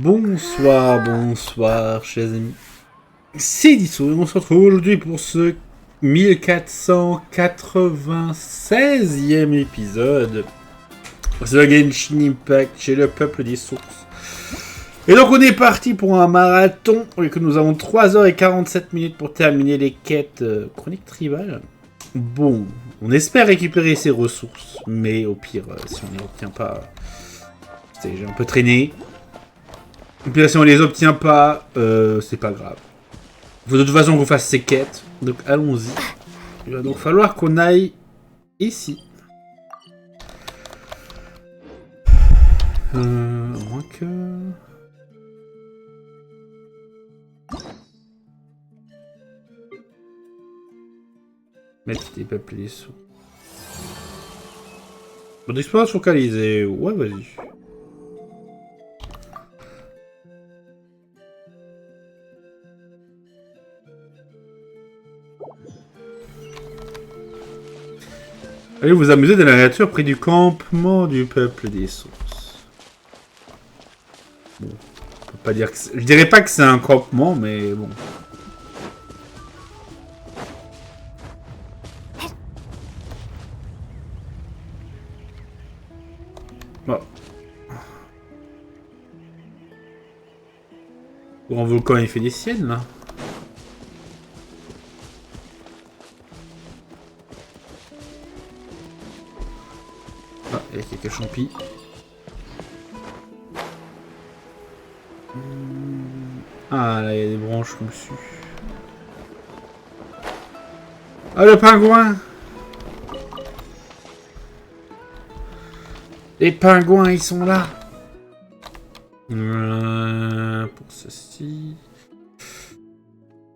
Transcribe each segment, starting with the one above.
Bonsoir, bonsoir, chers amis. C'est Deaso et on se retrouve aujourd'hui pour ce 1496e épisode. C'est le genshinimpact chez le peuple des sources. Et donc on est parti pour un marathon et que nous avons 3h47 pour terminer les quêtes chroniques tribales. Bon, on espère récupérer ces ressources, mais au pire, si on ne les obtient pas, j'ai un peu traîné. Et puis là, si on les obtient pas, c'est pas grave. Il faut de toute façon qu'on fasse ces quêtes, donc allons-y. Il va donc falloir qu'on aille ici. À moins que... Mettre des peuples des sous. Bon, d'exploration localisée. Ouais, vas-y. Allez vous amuser dans la nature près du campement du peuple des sources. Bon, on peut pas dire que je dirais pas que c'est un campement, mais bon. Bon. Grand volcan, il fait des siennes, là. Ah, il y a quelques champis. Ah, là, il y a des branches dessus. Ah, le pingouin! Les pingouins, ils sont là! Pour ceci...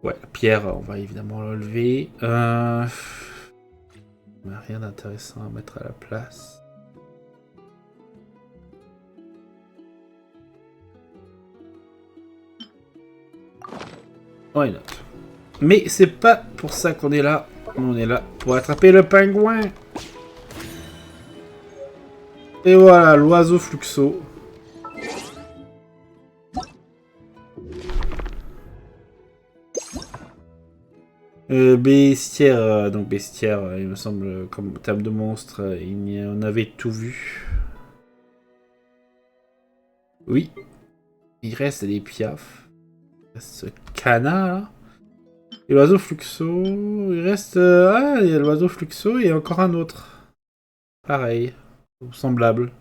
Ouais, la pierre, on va évidemment l'enlever. On n'a rien d'intéressant à mettre à la place. Why not? Mais c'est pas pour ça qu'on est là. On est là pour attraper le pingouin. Et voilà, l'oiseau fluxo. Bestiaire, donc bestiaire, il me semble, comme terme de monstre, on avait tout vu. Oui, il reste des piafs. Il reste ce canard là. Et l'oiseau fluxo, il reste... ah, il y a l'oiseau fluxo et encore un autre. Pareil, semblable.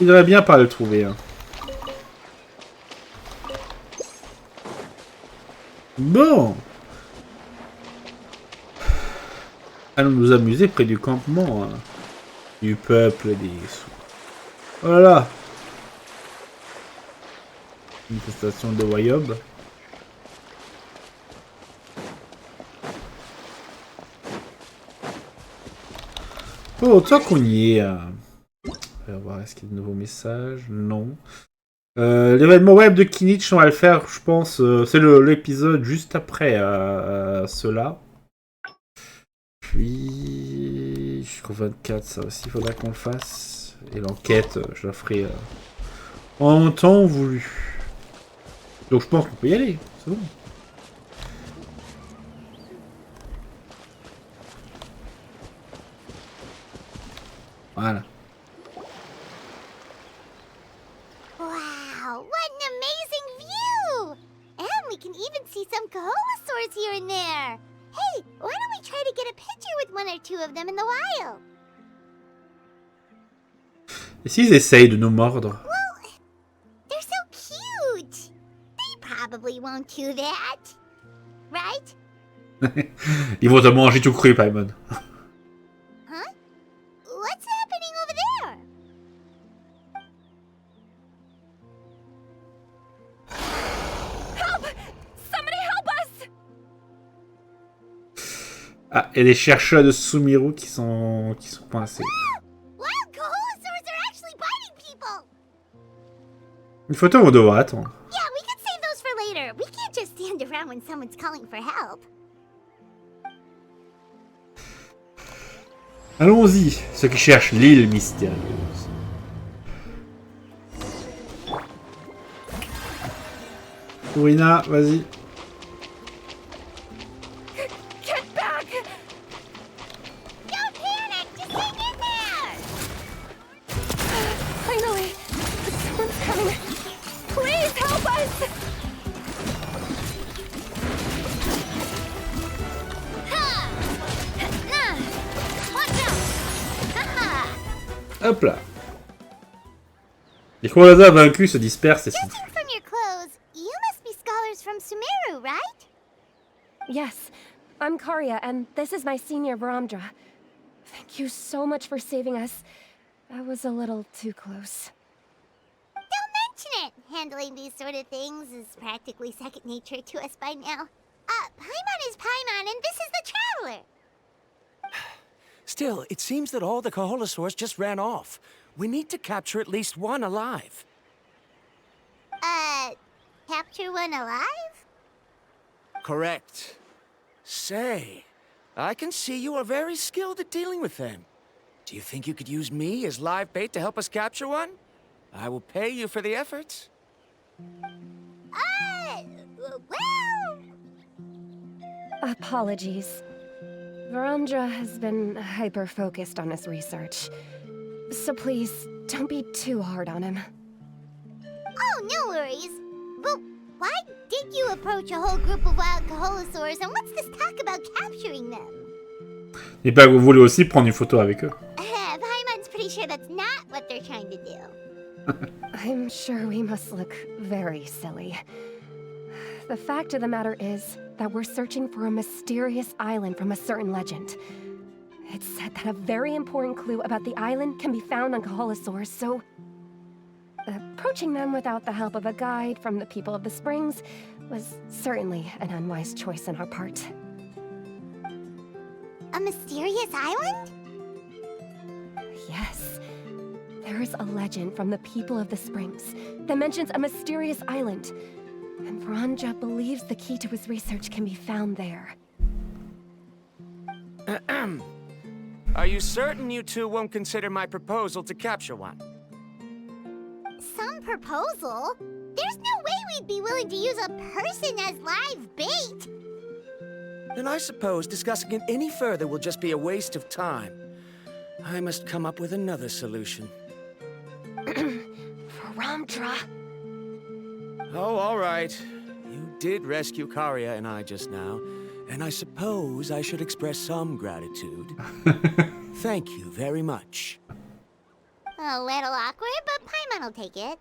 Il devrait bien pas le trouver. Hein. Bon. Allons nous amuser près du campement hein, du peuple des sous. Voilà. Une station de royaume. Oh, tant qu'on y est. On va voir, est-ce qu'il y a de nouveaux messages? Non. L'événement web de Kinich, on va le faire, je pense. C'est l'épisode juste après cela. Puis... jusqu'au 24, ça aussi, il faudra qu'on le fasse. Et l'enquête, je la ferai en temps voulu. Donc je pense qu'on peut y aller, c'est bon. Voilà. Wow, what an amazing view! And we can even see some coholosaurs here and there. Hey, why don't we try to get a picture with one or two of them in the wild? Et s'ils essayent de nous mordre? Well, they're so cute. They probably won't do that. Right? Ils vont te manger tout cru, Paimon. Huh? What's happening over there? Help! Somebody help us! Ah, et les chercheurs de Sumiru qui sont coincés. Wild coholosaurs are actually biting people. Une photo, on devra attendre. Yeah, we could save those for later. We can't just stand around when someone's calling for help. Allons-y, ceux qui cherchent l'île mystérieuse. Urina, vas-y. Get back! Don't panic! Just hang in there! Finally! Someone's coming! Please help us! Ha! Nah! Watch out! Haha! Hop là. Les croisades vaincus se dispersent et sont... Judging from your clothes, you must be scholars from Sumeru, right? Yes, I'm Karya, and this is my senior Varamdra. Thank you so much for saving us. I was a little too close. Don't mention it! Handling these sort of things is practically second nature to us by now. Paimon is Paimon, and this is the Traveler! Still, it seems that all the Kaholosaurs just ran off. We need to capture at least one alive. Capture one alive? Correct. Say, I can see you are very skilled at dealing with them. Do you think you could use me as live bait to help us capture one? I will pay you for the efforts. Well... Apologies. Varamdra has been hyper-focused on his research. So please, don't be too hard on him. Oh, no worries. But why did you approach a whole group of wild Kaholosaurs, and what's this talk about capturing them? Et pas que vous voulez aussi prendre une photo avec eux. Paimon's pretty sure that's not what they're trying to do. I'm sure we must look very silly. The fact of the matter is that we're searching for a mysterious island from a certain legend. It's said that a very important clue about the island can be found on Kaholosaurs, so... approaching them without the help of a guide from the people of the Springs was certainly an unwise choice on our part. A mysterious island? Yes. There is a legend from the people of the Springs that mentions a mysterious island, and Varamdra believes the key to his research can be found there. Are you certain you two won't consider my proposal to capture one? Some proposal? There's no way we'd be willing to use a person as live bait! Then I suppose discussing it any further will just be a waste of time. I must come up with another solution. Varamdra! Oh, all right. You did rescue Karya and I just now, and I suppose I should express some gratitude. Thank you very much. A little awkward, but Paimon will take it.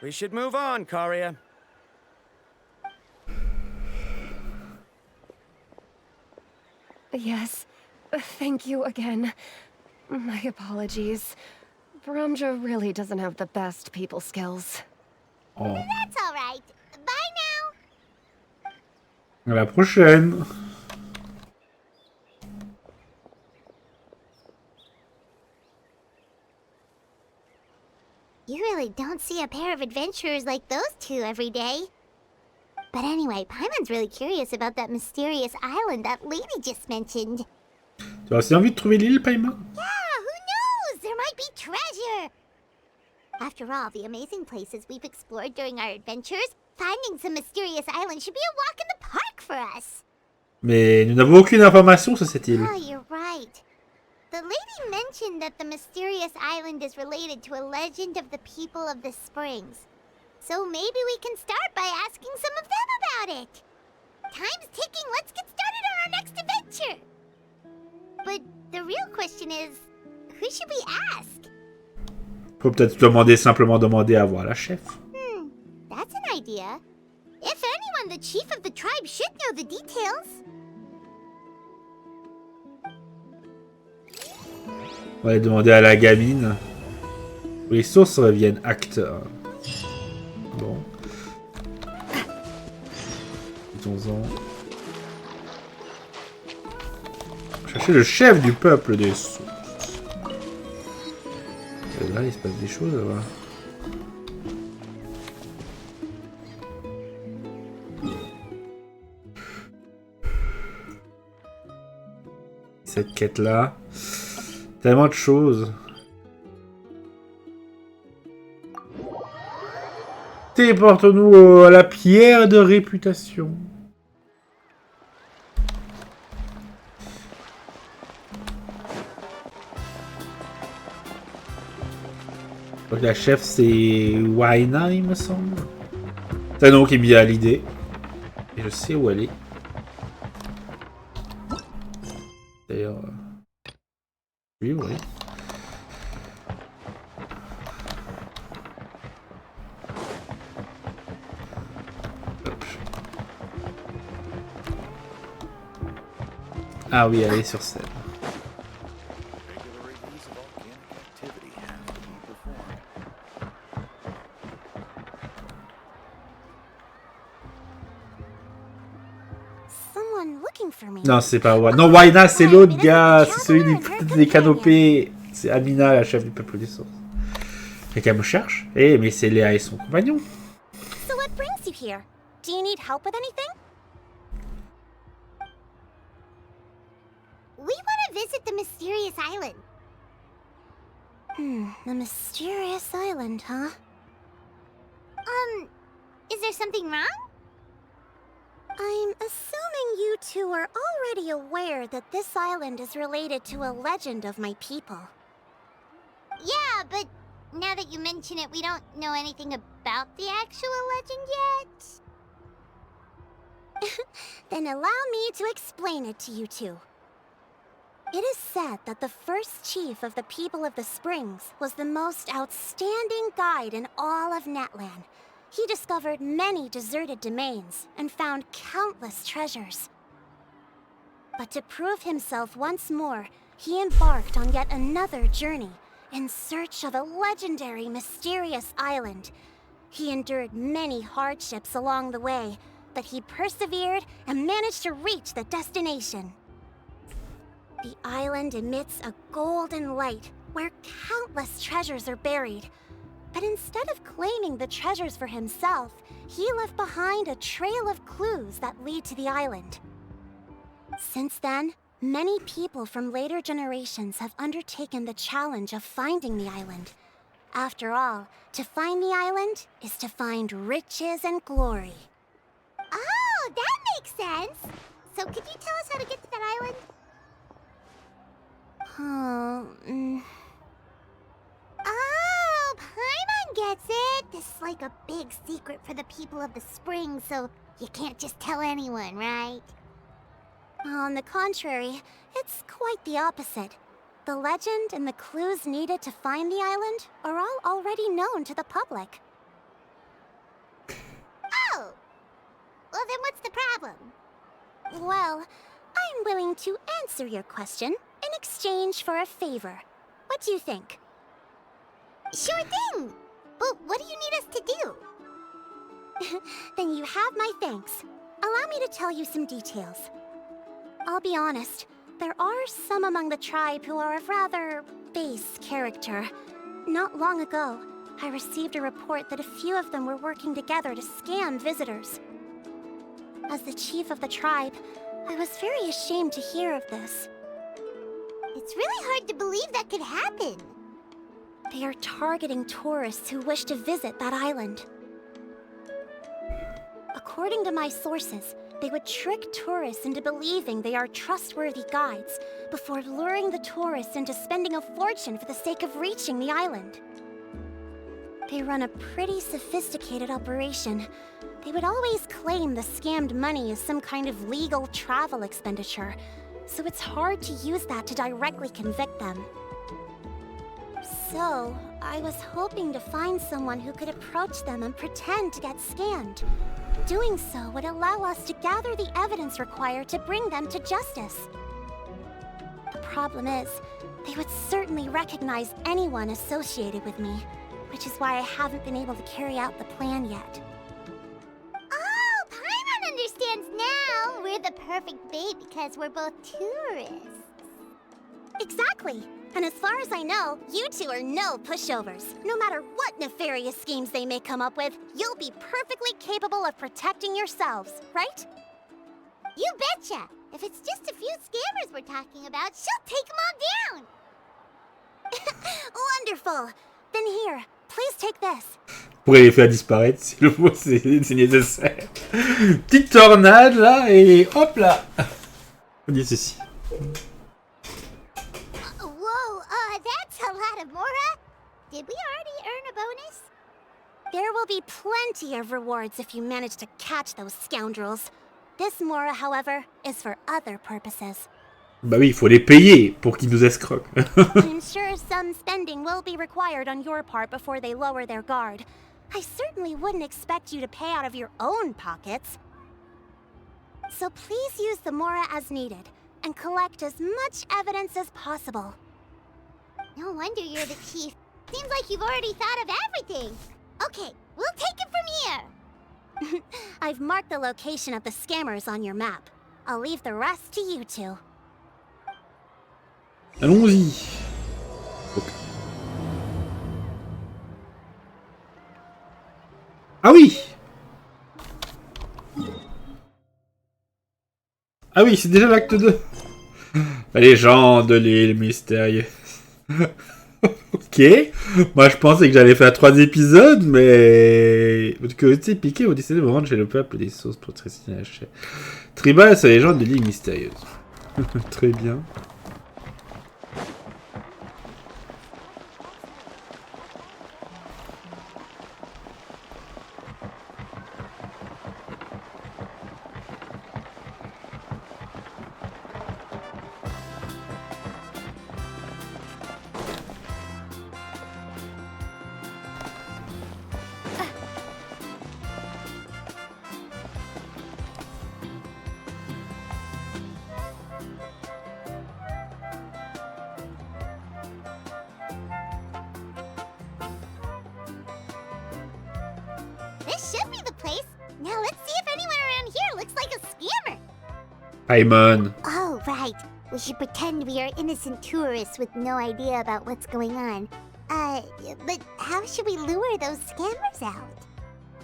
We should move on, Karya. Yes, thank you again. My apologies. Varamdra really doesn't have the best people skills. Oh. That's alright. Bye now! À la prochaine. You really don't see a pair of adventurers like those two every day. But anyway, Paimon's really curious about that mysterious island that lady just mentioned. Tu as aussi envie de trouver l'île, Paimon? Yeah, who knows? There might be treasure! After all the amazing places we've explored during our adventures, finding some mysterious island should be a walk in the park for us. Mais nous n'avons aucune information sur cette île. Oh, you're right. The lady mentioned that the mysterious island is related to a legend of the people of the Springs. So maybe we can start by asking some of them about it. Time's ticking, let's get started on our next adventure. But the real question is, who should we ask? Faut peut-être simplement demander à voir la chef. That's an idea. If anyone, the chief of the tribe should know the details. On va aller demander à la gamine. Les sources reviennent acteurs. Bon. Mettons-en. Chercher le chef du peuple des sources. Et là, il se passe des choses là-bas. quête là. Tellement de choses. Téléporte-nous à la pierre de réputation. Donc la chef c'est Waina, il me semble. C'est un nom qui me vient à l'idée. Et je sais où elle est. D'ailleurs... Oui, oui. Hop. Ah oui, elle est sur scène. Non, c'est pas Waina. Non, Waina, c'est l'autre gars. C'est celui des canopées. C'est Amina, la chef du peuple des sources. Quelqu'un me cherche? Eh, mais c'est Léa et son compagnon. So what brings you here? Do you need help with anything? We want to visit the Mysterious Island. The Mysterious Island, huh? Is there something wrong? I'm assuming you two are already aware that this island is related to a legend of my people. Yeah, but now that you mention it, we don't know anything about the actual legend yet. Then allow me to explain it to you two. It is said that the first chief of the people of the Springs was the most outstanding guide in all of Natlan. He discovered many deserted domains and found countless treasures. But to prove himself once more, he embarked on yet another journey in search of a legendary, mysterious island. He endured many hardships along the way, but he persevered and managed to reach the destination. The island emits a golden light where countless treasures are buried. But instead of claiming the treasures for himself, he left behind a trail of clues that lead to the island. Since then, many people from later generations have undertaken the challenge of finding the island. After all, to find the island is to find riches and glory. Oh, that makes sense! So could you tell us how to get to that island? Oh, Paimon gets it! This is like a big secret for the people of the spring, so you can't just tell anyone, right? On the contrary, it's quite the opposite. The legend and the clues needed to find the island are all already known to the public. Oh! Well, then what's the problem? Well, I'm willing to answer your question in exchange for a favor. What do you think? Sure thing! But what do you need us to do? Then you have my thanks. Allow me to tell you some details. I'll be honest, there are some among the tribe who are of rather base character. Not long ago, I received a report that a few of them were working together to scam visitors. As the chief of the tribe, I was very ashamed to hear of this. It's really hard to believe that could happen. They are targeting tourists who wish to visit that island. According to my sources, they would trick tourists into believing they are trustworthy guides before luring the tourists into spending a fortune for the sake of reaching the island. They run a pretty sophisticated operation. They would always claim the scammed money is some kind of legal travel expenditure, so it's hard to use that to directly convict them. So, I was hoping to find someone who could approach them and pretend to get scammed. Doing so would allow us to gather the evidence required to bring them to justice. The problem is, they would certainly recognize anyone associated with me, which is why I haven't been able to carry out the plan yet. Oh, Paimon understands now! We're the perfect bait because we're both tourists. Exactly! And as far as I know, you two are no pushovers. No matter what nefarious schemes they may come up with, you'll be perfectly capable of protecting yourselves, right? You betcha! If it's just a few scammers we're talking about, she'll take them all down. Wonderful. Then here, please take this. Pourrait les faire disparaître si le mot c'est nécessaire. Petite tornade là et hop là. On dit ceci. Whoa, that's a lot of Mora. Did we already earn a bonus? There will be plenty of rewards if you manage to catch those scoundrels. This Mora, however, is for other purposes. Bah oui, il faut les payer pour qu'ils nous escroquent. I'm sure some spending will be required on your part before they lower their guard. I certainly wouldn't expect you to pay out of your own pockets. So please use the Mora as needed, and collect as much evidence as possible. No wonder you're the chief. Seems like you've already thought of everything. Okay, we'll take it from here. I've marked the location of the scammers on your map. I'll leave the rest to you two. Allons-y. Okay. Ah oui. Ah oui, c'est déjà l'acte 2. La légende de l'île mystérieuse. Ok. Moi, je pensais que j'allais faire 3 épisodes, mais... Votre curiosité piquée, vous décidez de vous rendre chez le peuple des sauces pour traiter la chaîne. Tribale, c'est la légende de l'île mystérieuse. Très bien. This should be the place. Now let's see if anyone around here looks like a scammer. Paimon. Oh, right. We should pretend we are innocent tourists with no idea about what's going on. But how should we lure those scammers out?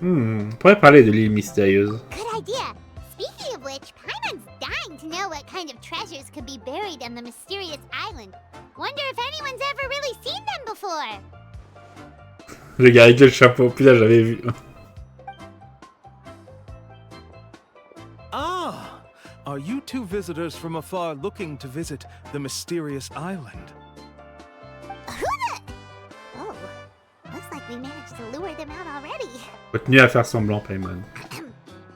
On pourrait parler de l'île mystérieuse. Good idea. Speaking of which, Paimon's dying to know what kind of treasures could be buried on the mysterious island. Wonder if anyone's ever really seen them before. Le gars avec le chapeau, putain, j'avais vu. Ah! Are you two visitors from afar looking to visit the mysterious island? Who the... Oh, looks like we managed to lure them out already. Continue à faire semblant, Paimon.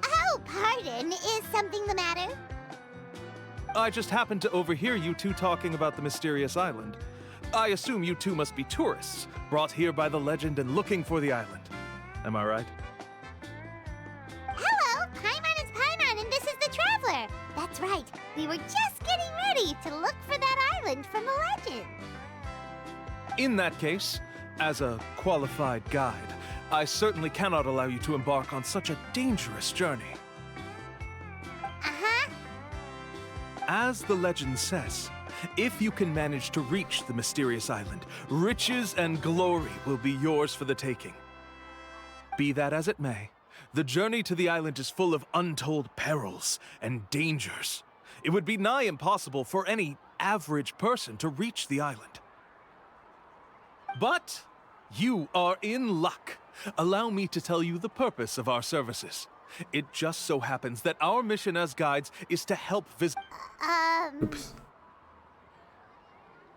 Oh, pardon. Is something the matter? I just happened to overhear you two talking about the mysterious island. I assume you two must be tourists, brought here by the legend and looking for the island. Am I right? Hello, Paimon is Paimon, and this is the Traveler. That's right. We were just getting ready to look for that island from the legend. In that case, as a qualified guide, I certainly cannot allow you to embark on such a dangerous journey. Uh-huh. As the legend says, if you can manage to reach the mysterious island, riches and glory will be yours for the taking. Be that as it may, the journey to the island is full of untold perils and dangers. It would be nigh impossible for any average person to reach the island. But you are in luck. Allow me to tell you the purpose of our services. It just so happens that our mission as guides is to help visit... Oups.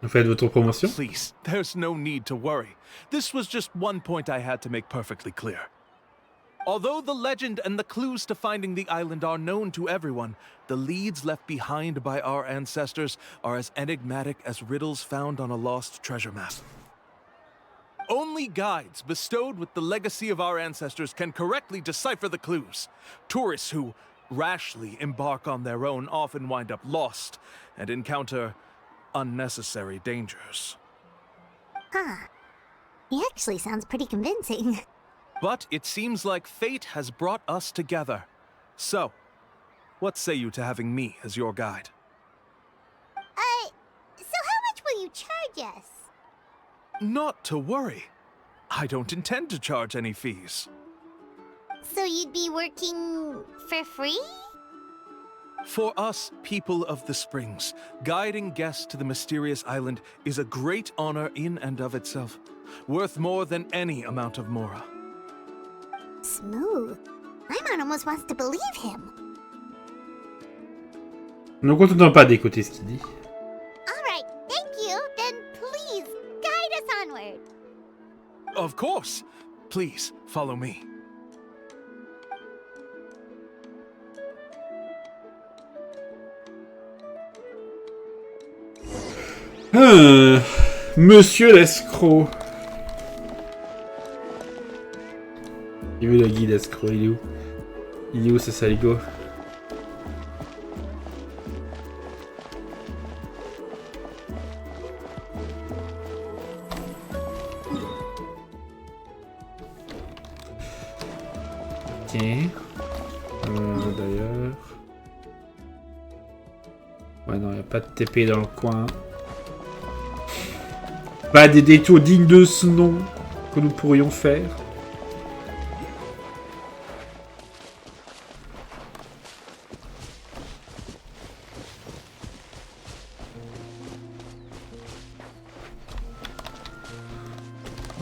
Vous faites votre promotion? Please, there's no need to worry. This was just one point I had to make perfectly clear. Although the legend and the clues to finding the island are known to everyone, the leads left behind by our ancestors are as enigmatic as riddles found on a lost treasure map. Only guides bestowed with the legacy of our ancestors can correctly decipher the clues. Tourists who rashly embark on their own often wind up lost and encounter unnecessary dangers. Huh. He actually sounds pretty convincing. But it seems like fate has brought us together. So, what say you to having me as your guide? So how much will you charge us? Not to worry. I don't intend to charge any fees. So you'd be working for free? For us, people of the Springs, guiding guests to the mysterious island is a great honor in and of itself, worth more than any amount of mora. Smooth. Paimon almost wants to believe him. Ne continuons pas d'écouter ce qu'il dit. Alright, thank you. Then please, guide us onward. Of course. Please, follow me. Monsieur l'escroc. Il veut le guide escroc, il est où? Il est où ce saligo? Ok. D'ailleurs. Ouais, non, il n'y a pas de TP dans le coin. Pas des détours dignes de ce nom que nous pourrions faire.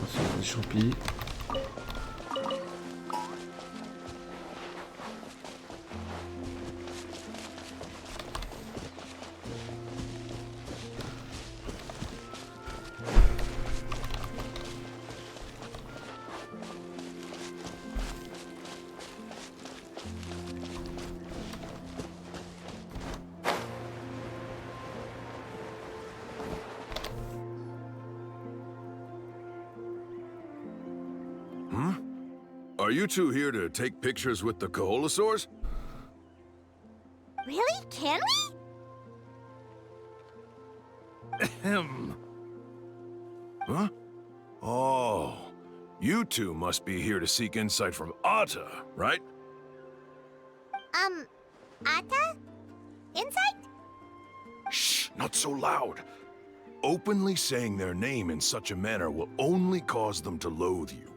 Ensuite, des champis. Are you two here to take pictures with the Koholosaurs? Really? Can we? Ahem. Huh? Oh, you two must be here to seek insight from Atta, right? Atta? Insight? Shh, not so loud. Openly saying their name in such a manner will only cause them to loathe you.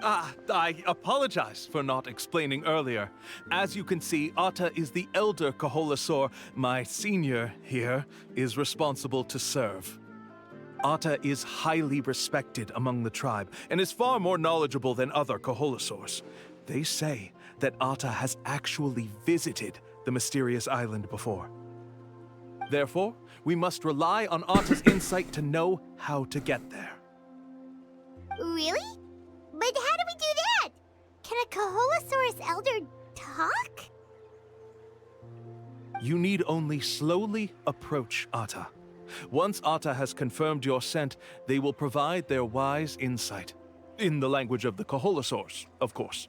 I apologize for not explaining earlier. As you can see, Atta is the elder Koholosaur. My senior here is responsible to serve. Atta is highly respected among the tribe and is far more knowledgeable than other Koholosaurs. They say that Atta has actually visited the mysterious island before. Therefore, we must rely on Atta's insight to know how to get there. Really? But how do we do that? Can a Koholosaurus elder talk? You need only slowly approach Atta. Once Atta has confirmed your scent, they will provide their wise insight. In the language of the Koholosaurs, of course.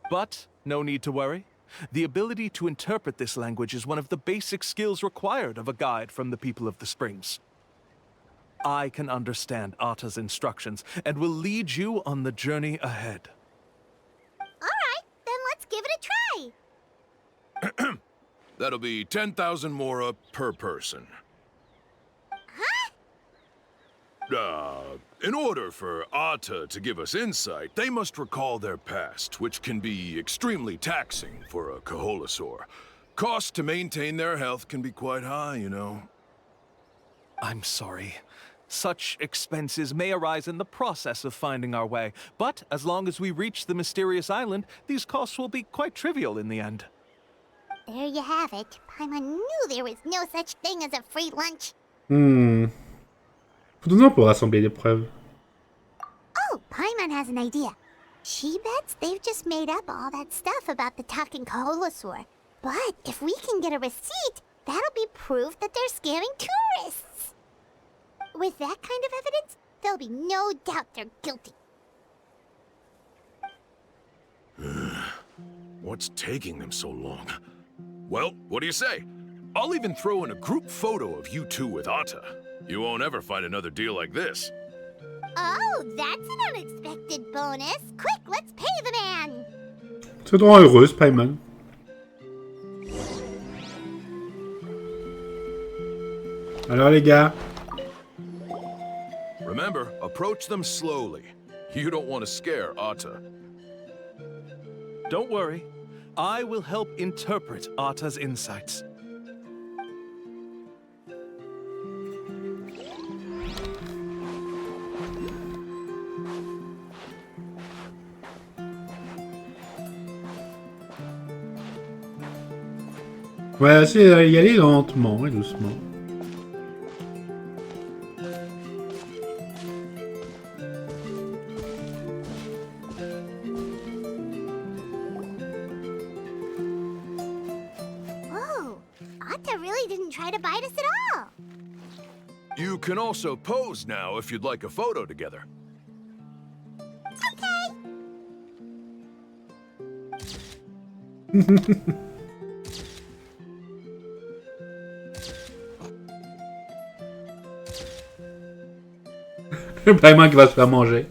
But no need to worry. The ability to interpret this language is one of the basic skills required of a guide from the people of the Springs. I can understand Atta's instructions and will lead you on the journey ahead. Alright, then let's give it a try. That'll be 10,000 mora per person. Huh? In order for Atta to give us insight, they must recall their past, which can be extremely taxing for a Koholosaur. Costs to maintain their health can be quite high, you know. I'm sorry. Such expenses may arise in the process of finding our way, but as long as we reach the mysterious island, these costs will be quite trivial in the end. There you have it. Paimon knew there was no such thing as a free lunch. Faisons pour rassembler les preuves. Oh, Paimon has an idea. She bets they've just made up all that stuff about the talking Koholosaur. But if we can get a receipt, that'll be proof that they're scamming tourists. With that kind of evidence, there'll be no doubt they're guilty. What's taking them so long? Well, what do you say? I'll even throw in a group photo of you two with Atta. You won't ever find another deal like this. Oh, that's an unexpected bonus. Quick, let's pay the man. C'est trop heureuse, Paimon. Alors les gars. Remember, approach them slowly. You don't want to scare Atta. Don't worry. I will help interpret Atta's insights. Ouais, c'est y aller lentement et doucement. Whoa! Atta really didn't try to bite us at all. You can also pose now if you'd like a photo together. Vraiment qui va se faire manger.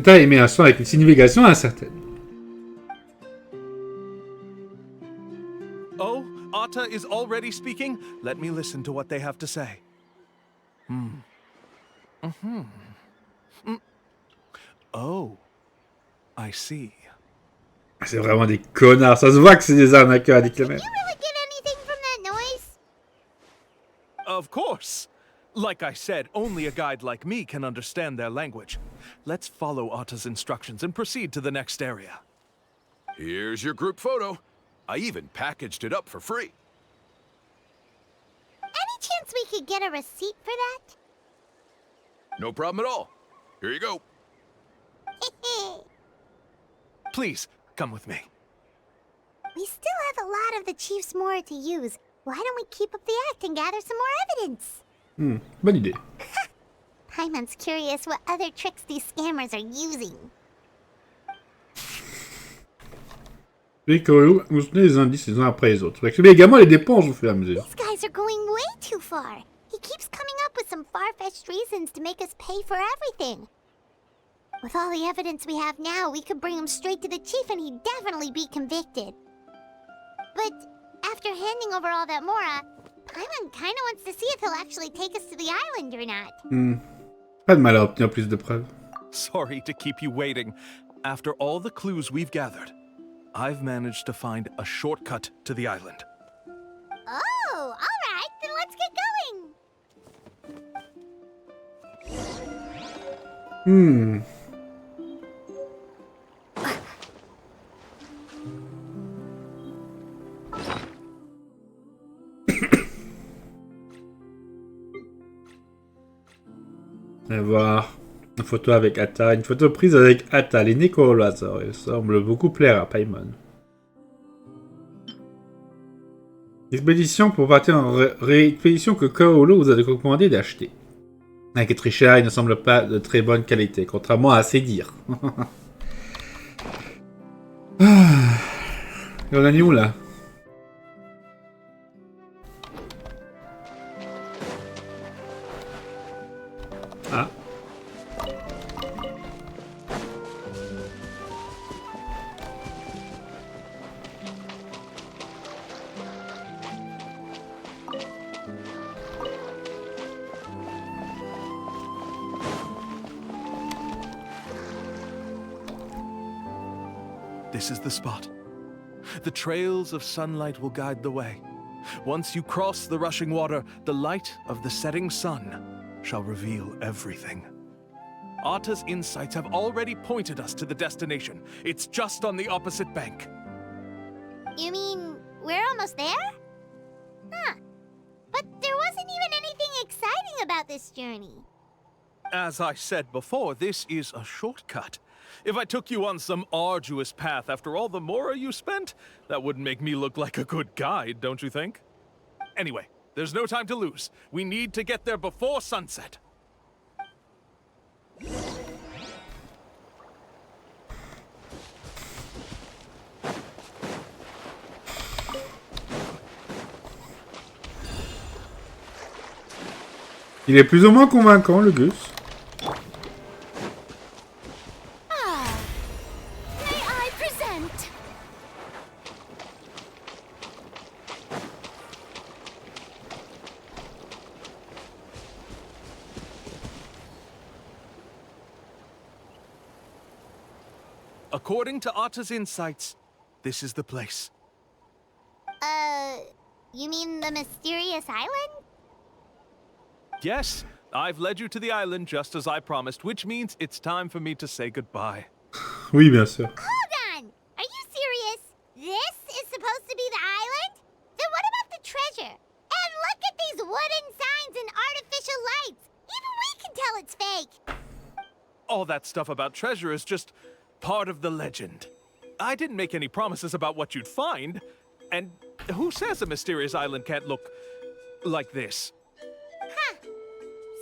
T'as aimé un son avec une signification incertaine. Oh, Atta is already speaking? Let me listen to what they have to say. Oh, I see. C'est vraiment des connards. Ça se voit que c'est des arnaqueurs à des kilomètres. You really get anything from that noise? Of course. Like I said, only a guide like me can understand their language. Let's follow Atta's instructions and proceed to the next area. Here's your group photo. I even packaged it up for free. Any chance we could get a receipt for that? No problem at all. Here you go. Please, come with me. We still have a lot of the chief's more to use. Why don't we keep up the act and gather some more evidence? Bonne idée. Paimon's curious what other tricks these scammers are using. Les curieux, vous tenez les indices les uns après les autres. Réclamez également les dépenses au fur et à mesure. These guys are going way too far. He keeps coming up with some far-fetched reasons to make us pay for everything. With all the evidence we have now, we could bring him straight to the chief and he'd definitely be convicted. But after handing over all that Mora, Paimon kinda wants to see if he'll actually take us to the island or not. Pas de mal à obtenir plus de preuves. Sorry to keep you waiting. After all the clues we've gathered, I've managed to find a shortcut to the island. Oh, alright, then let's get going! On va voir une photo avec Atta. Une photo prise avec Atta, les Nécolosaures. Elle semble beaucoup plaire à Paimon. Expédition pour partir en réexpédition que Kaolo vous a recommandé d'acheter. Avec très cher, il ne semble pas de très bonne qualité, contrairement à ses dires. Et on en est où là? Ah. This is the spot. The trails of sunlight will guide the way. Once you cross the rushing water, the light of the setting sun shall reveal everything. Atta's insights have already pointed us to the destination. It's just on the opposite bank. You mean, we're almost there? Huh. But there wasn't even anything exciting about this journey. As I said before, this is a shortcut. If I took you on some arduous path after all the Mora you spent, that wouldn't make me look like a good guide, don't you think? Anyway, there's no time to lose. We need to get there before sunset. Il est plus ou moins convaincant, le Gus. May I present? According to Otta's insights, this is the place. You mean the mysterious island? Yes, I've led you to the island just as I promised, which means it's time for me to say goodbye. Oui, bien sûr. Hold on! Are you serious? This is supposed to be the island? Then what about the treasure? And look at these wooden signs and artificial lights! Even we can tell it's fake! All that stuff about treasure is just part of the legend. I didn't make any promises about what you'd find. And who says a mysterious island can't look like this? Huh.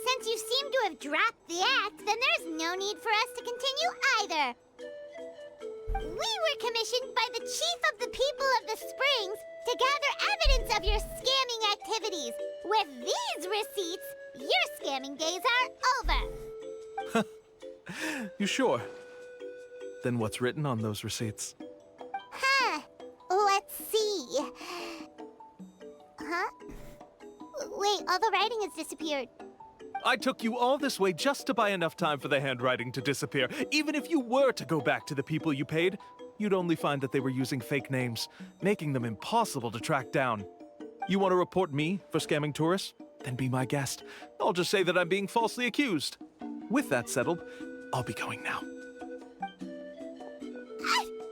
Since you seem to have dropped the act, then there's no need for us to continue either. We were commissioned by the chief of the people of the Springs to gather evidence of your scamming activities. With these receipts, your scamming days are over. You sure? Then what's written on those receipts? Huh. Let's see. Huh? Wait, all the writing has disappeared. I took you all this way just to buy enough time for the handwriting to disappear. Even if you were to go back to the people you paid, you'd only find that they were using fake names, making them impossible to track down. You want to report me for scamming tourists? Then be my guest. I'll just say that I'm being falsely accused. With that settled, I'll be going now.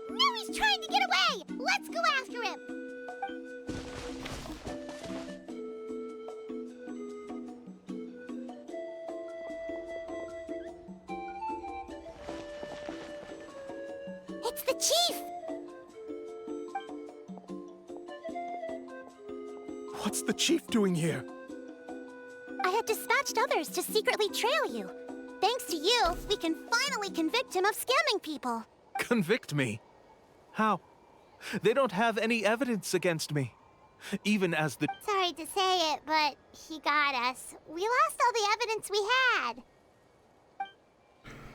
Now he's trying to get away! Let's go after him! It's the chief! What's the chief doing here? I have dispatched others to secretly trail you. Thanks to you, we can finally convict him of scamming people. Convict me? How? They don't have any evidence against me. Even as the... Sorry to say it, but he got us. We lost all the evidence we had.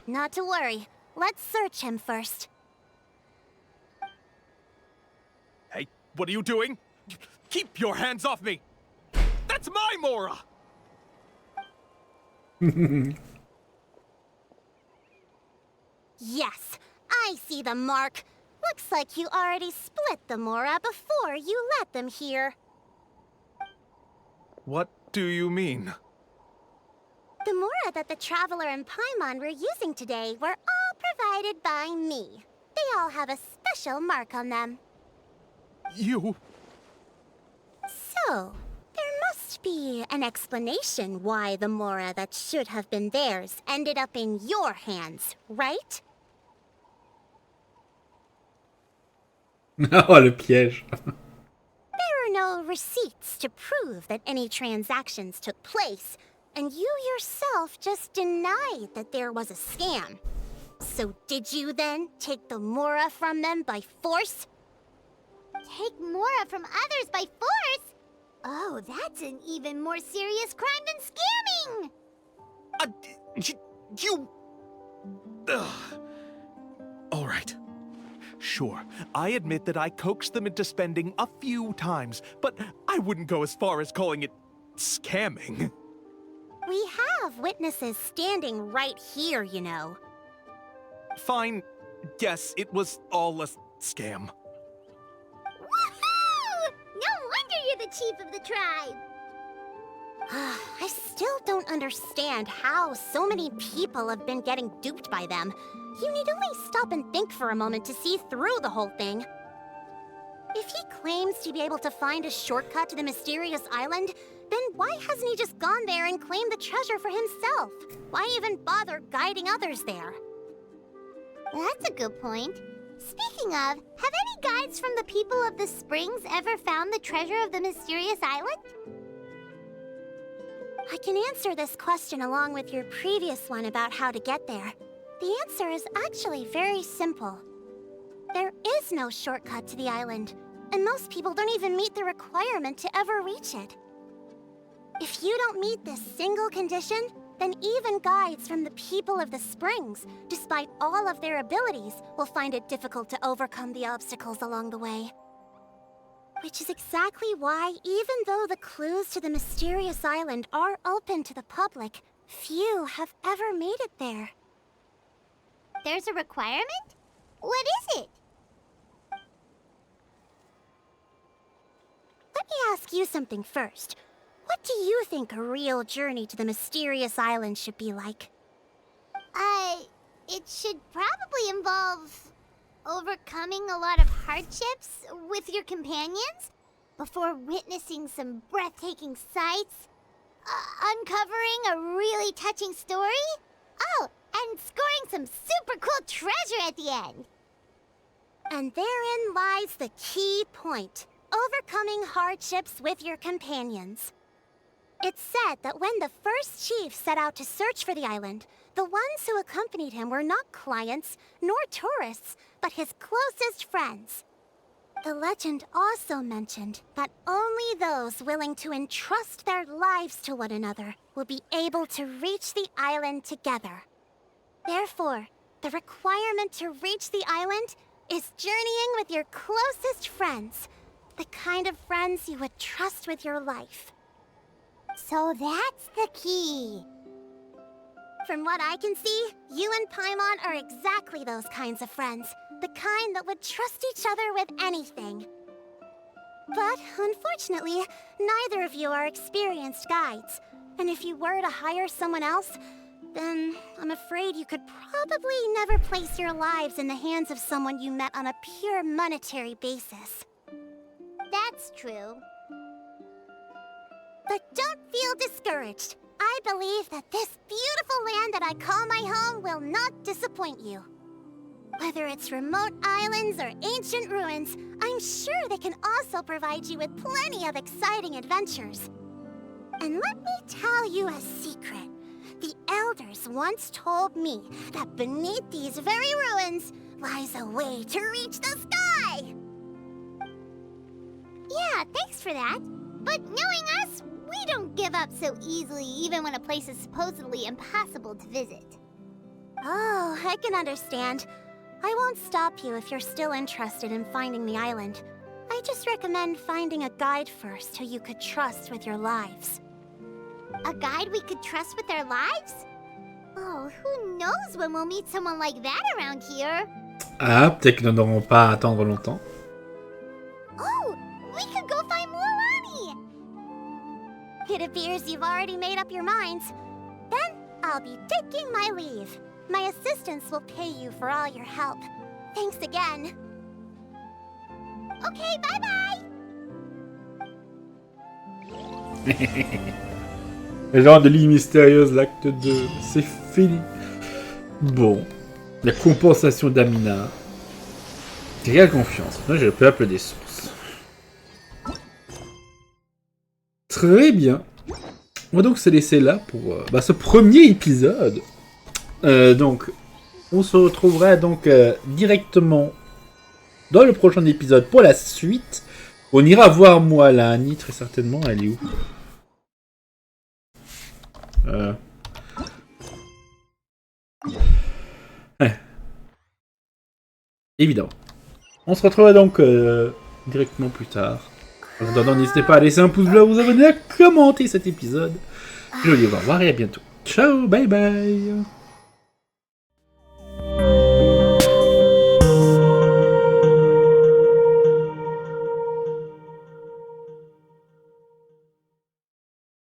Not to worry. Let's search him first. Hey, what are you doing? Keep your hands off me! That's my Mora! Yes, I see the mark. Looks like you already split the Mora before you let them here. What do you mean? The Mora that the Traveler and Paimon were using today were all provided by me. They all have a special mark on them. You... So, there must be an explanation why the Mora that should have been theirs ended up in your hands, right? Oh, le piège. There are no receipts to prove that any transactions took place, and you yourself just denied that there was a scam. So did you then take the Mora from them by force? Take Mora from others by force? Oh, that's an even more serious crime than scamming! You... All right. Sure, I admit that I coaxed them into spending a few times, but I wouldn't go as far as calling it scamming. We have witnesses standing right here, you know. Fine. Guess it was all a scam. Woohoo! No wonder you're the chief of the tribe! I still don't understand how so many people have been getting duped by them. You need only stop and think for a moment to see through the whole thing. If he claims to be able to find a shortcut to the mysterious island, then why hasn't he just gone there and claimed the treasure for himself? Why even bother guiding others there? That's a good point. Speaking of, have any guides from the people of the Springs ever found the treasure of the mysterious island? I can answer this question along with your previous one about how to get there. The answer is actually very simple. There is no shortcut to the island, and most people don't even meet the requirement to ever reach it. If you don't meet this single condition, then even guides from the people of the Springs, despite all of their abilities, will find it difficult to overcome the obstacles along the way. Which is exactly why, even though the clues to the mysterious island are open to the public, few have ever made it there. There's a requirement? What is it? Let me ask you something first. What do you think a real journey to the mysterious island should be like? It should probably involve overcoming a lot of hardships with your companions before witnessing some breathtaking sights, uncovering a really touching story, oh, and scoring some super cool treasure at the end. And therein lies the key point. Overcoming hardships with your companions. It's said that when the first chief set out to search for the island, the ones who accompanied him were not clients nor tourists, but his closest friends. The legend also mentioned that only those willing to entrust their lives to one another will be able to reach the island together. Therefore, the requirement to reach the island is journeying with your closest friends, the kind of friends you would trust with your life. So that's the key. From what I can see, you and Paimon are exactly those kinds of friends. The kind that would trust each other with anything. But, unfortunately, neither of you are experienced guides. And if you were to hire someone else, then I'm afraid you could probably never place your lives in the hands of someone you met on a pure monetary basis. That's true. But don't feel discouraged. I believe that this beautiful land that I call my home will not disappoint you. Whether it's remote islands or ancient ruins, I'm sure they can also provide you with plenty of exciting adventures. And let me tell you a secret. The elders once told me that beneath these very ruins lies a way to reach the sky! Yeah, thanks for that. But knowing us, we don't give up so easily even when a place is supposedly impossible to visit. Oh, I can understand. I won't stop you if you're still interested in finding the island. I just recommend finding a guide first who you could trust with your lives. A guide we could trust with our lives? Oh, who knows when we'll meet someone like that around here? Ah, peut-être qu'ils n'auront pas à attendre longtemps. Oh, we could go find Mualani! It appears you've already made up your minds. Then, I'll be taking my leave. My assistants will pay you for all your help. Thanks again. Okay, bye-bye! Légende de l'île mystérieuse, l'acte 2. C'est fini. Bon. La compensation d'Amina. Quelle confiance. Moi, j'ai le peuple des sources. Très bien. On va donc se laisser là pour ce premier épisode. Donc, on se retrouvera donc directement dans le prochain épisode pour la suite. On ira voir Mualani, très certainement. Elle est où? Évidemment. On se retrouvera donc directement plus tard. En attendant, n'hésitez pas à laisser un pouce bleu, à vous abonner, à commenter cet épisode. Je vous dis au revoir et à bientôt. Ciao, bye bye.